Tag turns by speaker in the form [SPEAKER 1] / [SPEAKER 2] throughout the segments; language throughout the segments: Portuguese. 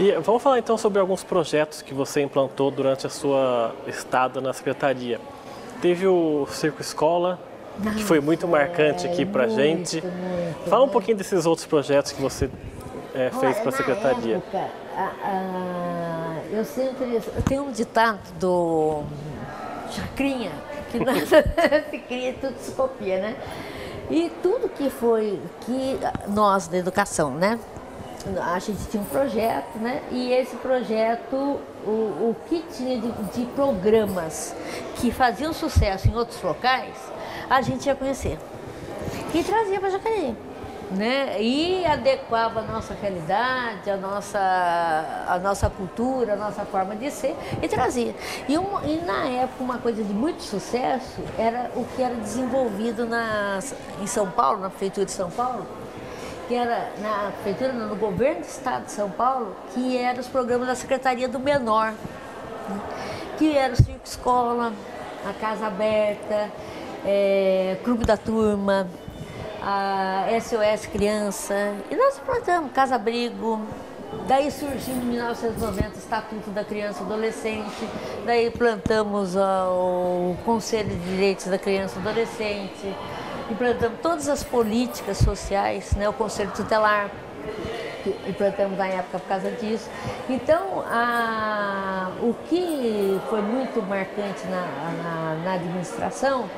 [SPEAKER 1] E vamos falar então sobre alguns projetos que você implantou durante a sua estada na secretaria. Teve o Circo Escola, que foi muito marcante aqui pra gente. Fala um pouquinho desses outros projetos que você fez para a secretaria.
[SPEAKER 2] Época, eu tenho um ditado do Chacrinha, que nada se cria, tudo se copia, né? E tudo que nós da educação, né? A gente tinha um projeto, né? E esse projeto, o que tinha de programas que faziam sucesso em outros locais, a gente ia conhecer. E trazia para Jacareí, né? E adequava a nossa realidade, a nossa cultura, a nossa forma de ser, e trazia. E na época, uma coisa de muito sucesso era o que era desenvolvido em São Paulo, na Prefeitura de São Paulo, que era na prefeitura, no governo do estado de São Paulo, que eram os programas da Secretaria do Menor, né? Que era o Circo Escola, a Casa Aberta, Clube da Turma, a SOS Criança, e nós plantamos Casa Abrigo. Daí surgiu em 1990 o Estatuto da Criança e Adolescente, daí plantamos o Conselho de Direitos da Criança e Adolescente, implantamos todas as políticas sociais, né, o Conselho Tutelar, implantamos na época por causa disso. Então, o que foi muito marcante na administração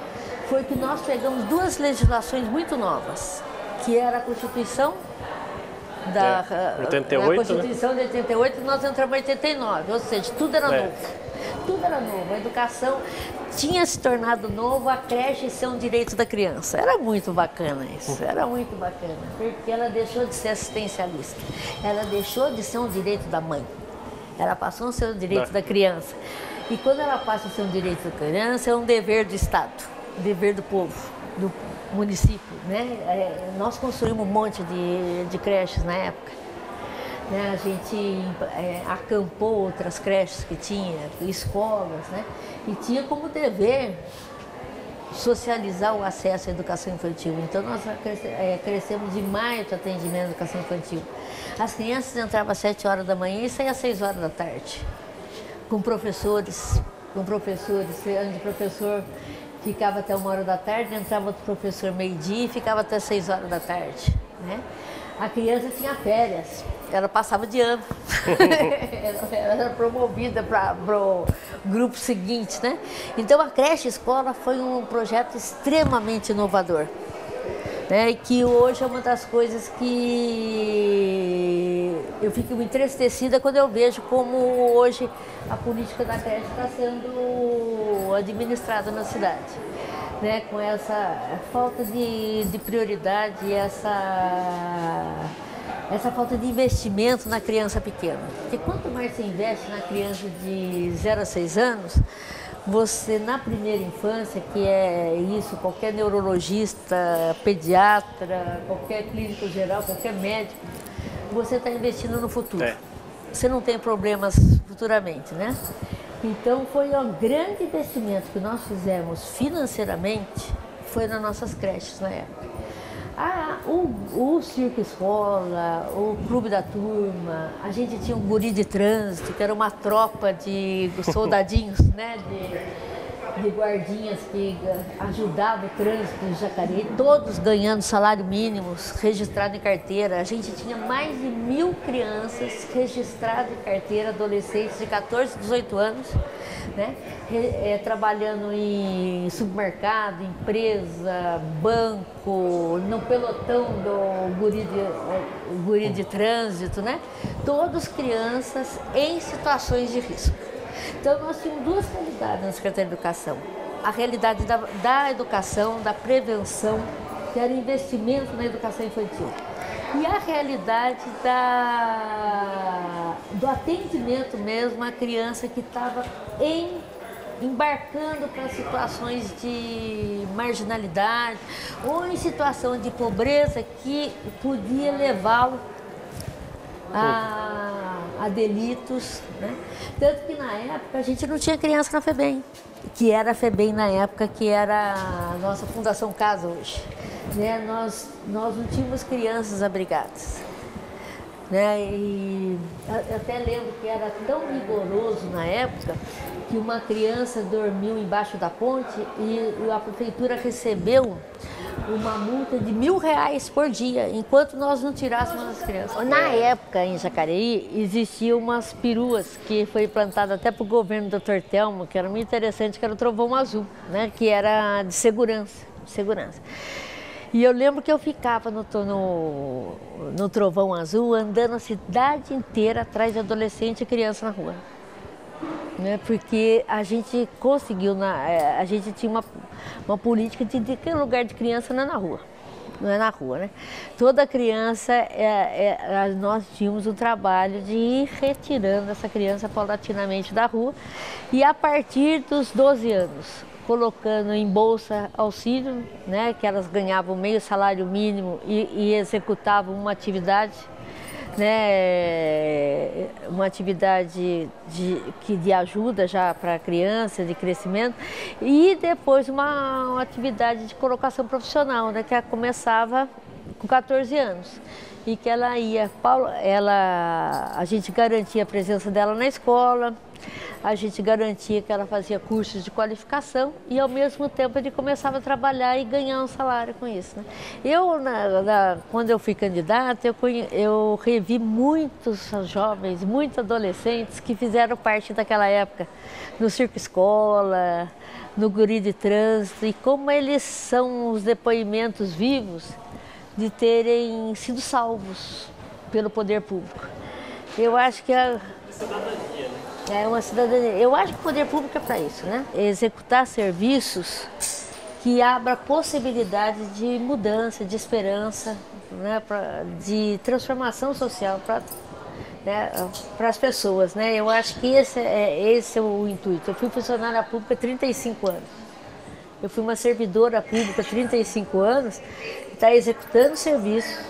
[SPEAKER 2] foi que nós pegamos duas legislações muito novas, que era a Constituição da
[SPEAKER 1] 88,
[SPEAKER 2] a Constituição, né? De 88, e nós entramos em 89, ou seja, tudo era novo. Tudo era novo, a educação tinha se tornado novo, a creche ser um direito da criança. Era muito bacana isso, era muito bacana, porque ela deixou de ser assistencialista, ela deixou de ser um direito da mãe, ela passou a ser um direito da criança. E quando ela passa a ser um direito da criança, é um dever do Estado, dever do povo, do município, né? Nós construímos um monte de creches na época. A gente acampou outras creches que tinha, escolas, né? E tinha como dever socializar o acesso à educação infantil. Então nós crescemos demais o atendimento à educação infantil. As crianças entravam às 7 horas da manhã e saíam às 6 horas da tarde, com professores, onde o professor ficava até 1 hora da tarde, entrava outro professor meio-dia e ficava até 6 horas da tarde, né? A criança tinha férias, ela passava de ano, ela era promovida para o grupo seguinte, né? Então a creche escola foi um projeto extremamente inovador, né? E que hoje é uma das coisas que eu fico entristecida quando eu vejo como hoje a política da creche está sendo administrada na cidade. Né, com essa falta de prioridade e essa falta de investimento na criança pequena. Porque quanto mais você investe na criança de 0 a 6 anos, você na primeira infância, que é isso, qualquer neurologista, pediatra, qualquer clínico geral, qualquer médico, você está investindo no futuro. Você não tem problemas futuramente, né? Então, foi um grande investimento que nós fizemos financeiramente, foi nas nossas creches na época. O Circo Escola, o Clube da Turma, a gente tinha um guri de trânsito, que era uma tropa de soldadinhos, né, de guardinhas que ajudavam o trânsito de Jacareí, todos ganhando salário mínimo, registrado em carteira. A gente tinha mais de 1.000 crianças registradas em carteira, adolescentes de 14 a 18 anos, né? Trabalhando em supermercado, empresa, banco, no pelotão do guri de trânsito, né? Todos crianças em situações de risco. Então, nós tínhamos duas realidades na Secretaria de Educação. A realidade da educação, da prevenção, que era investimento na educação infantil. E a realidade do atendimento mesmo à criança que estava embarcando para situações de marginalidade ou em situação de pobreza que podia levá-lo a delitos, né? Tanto que na época a gente não tinha criança na FEBEM, que era a FEBEM na época, que era a nossa Fundação Casa hoje, né? Nós não tínhamos crianças abrigadas. né? E eu até lembro que era tão rigoroso na época que uma criança dormiu embaixo da ponte e a prefeitura recebeu uma multa de R$ 1.000 por dia, enquanto nós não tirássemos as crianças. Na época, em Jacareí, existiam umas peruas que foi plantada até para o governo do Dr. Telmo, que era muito interessante, que era o Trovão Azul, né? Que era de segurança. E eu lembro que eu ficava no Trovão Azul, andando a cidade inteira atrás de adolescente e criança na rua. Né? Porque a gente conseguiu, a gente tinha uma política de que o lugar de criança não é na rua. Não é na rua, né? Toda criança, nós tínhamos o trabalho de ir retirando essa criança paulatinamente da rua e a partir dos 12 anos, colocando em bolsa auxílio, né, que elas ganhavam meio salário mínimo e executavam uma atividade, né, uma atividade de ajuda já para a criança, de crescimento, e depois uma atividade de colocação profissional, né, que ela começava com 14 anos. E que ela ia, a gente garantia a presença dela na escola, a gente garantia que ela fazia cursos de qualificação e ao mesmo tempo ele começava a trabalhar e ganhar um salário com isso, né? Quando eu fui candidata, eu revi muitos jovens, muitos adolescentes que fizeram parte daquela época no Circo Escola, no Guri de Trânsito, e como eles são os depoimentos vivos de terem sido salvos pelo poder público. Eu acho que
[SPEAKER 1] cidadania, né?
[SPEAKER 2] É uma cidadania. Eu acho que o poder público é para isso, né? Executar serviços que abra possibilidade de mudança, de esperança, né? De transformação social para, né? Para as pessoas, né? Eu acho que esse é o intuito. Eu fui funcionária pública há 35 anos. Eu fui uma servidora pública há 35 anos, que está executando serviço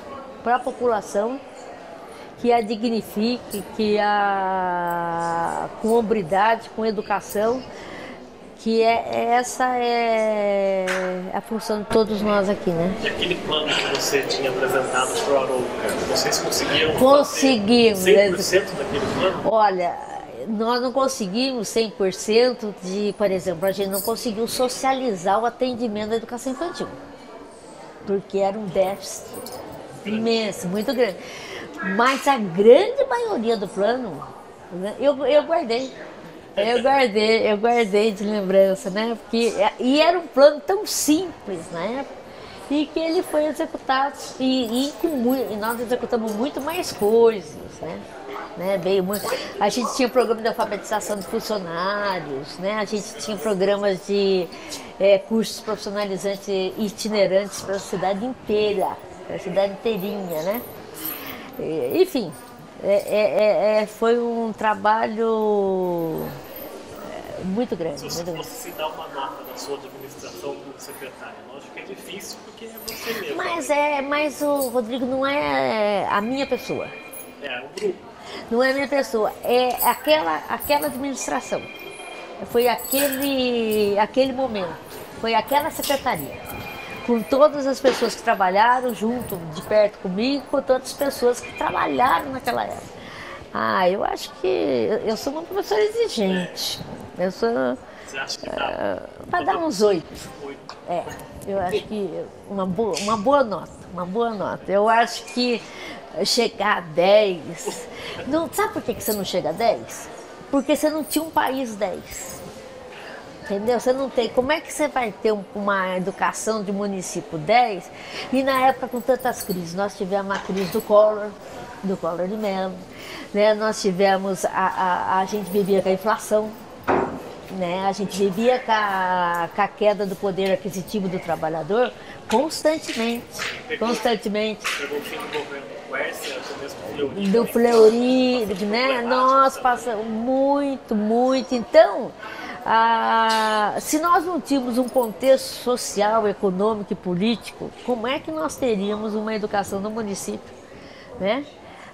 [SPEAKER 2] para a população, que a dignifique, com hombridade, com educação, que essa é a função de todos nós aqui, né?
[SPEAKER 1] E aquele plano que você tinha apresentado para o Haroldo, vocês conseguiram
[SPEAKER 2] Conseguimos.
[SPEAKER 1] 100% daquele plano?
[SPEAKER 2] Olha, nós não conseguimos 100% por exemplo, a gente não conseguiu socializar o atendimento da educação infantil, porque era um déficit imenso, muito grande. Mas a grande maioria do plano, né, eu guardei de lembrança, né? E era um plano tão simples na época, e que ele foi executado, e nós executamos muito mais coisas, né? A gente tinha programa de alfabetização de funcionários, né? A gente tinha programas de cursos profissionalizantes itinerantes para a cidade inteira, para a cidade inteirinha, né? Enfim, foi um trabalho muito grande.
[SPEAKER 1] Se você fosse se dar uma nota da sua administração como secretária, lógico que é difícil porque é você mesmo.
[SPEAKER 2] Mas o Rodrigo não é a minha pessoa.
[SPEAKER 1] É o grupo.
[SPEAKER 2] Não é a minha pessoa, é aquela administração. Foi aquele momento, foi aquela secretaria. Com todas as pessoas que trabalharam junto, de perto comigo, com todas as pessoas que trabalharam naquela época. Eu acho que eu sou uma professora exigente. Você
[SPEAKER 1] acha que dá?
[SPEAKER 2] Para dar uns 8. Eu acho que uma boa nota. Eu acho que chegar a 10... Não, sabe por que você não chega a 10? Porque você não tinha um país 10. Entendeu? Você não tem. Como é que você vai ter uma educação de município 10 e na época com tantas crises? Nós tivemos a crise do Collor de Mello, né? Nós tivemos, a gente vivia com a inflação, né? A gente vivia com a queda do poder aquisitivo do trabalhador constantemente.
[SPEAKER 1] Pegou o fim do governo
[SPEAKER 2] do Fleury, né? Nós passamos muito. Então, se nós não tínhamos um contexto social, econômico e político, como é que nós teríamos uma educação no município, né?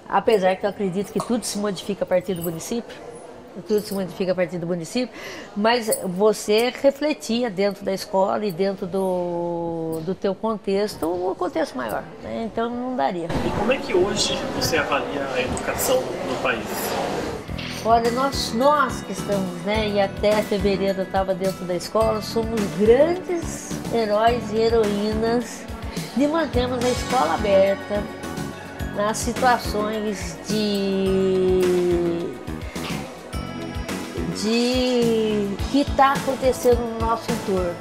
[SPEAKER 2] Apesar que eu acredito que tudo se modifica a partir do município, tudo se modifica a partir do município, mas você refletia dentro da escola e dentro do teu contexto, o contexto maior, né? Então não daria.
[SPEAKER 1] E como é que hoje você avalia a educação no país?
[SPEAKER 2] Olha, nós que estamos, né, e até fevereiro eu estava dentro da escola, somos grandes heróis e heroínas de mantermos a escola aberta nas situações de que está acontecendo no nosso entorno.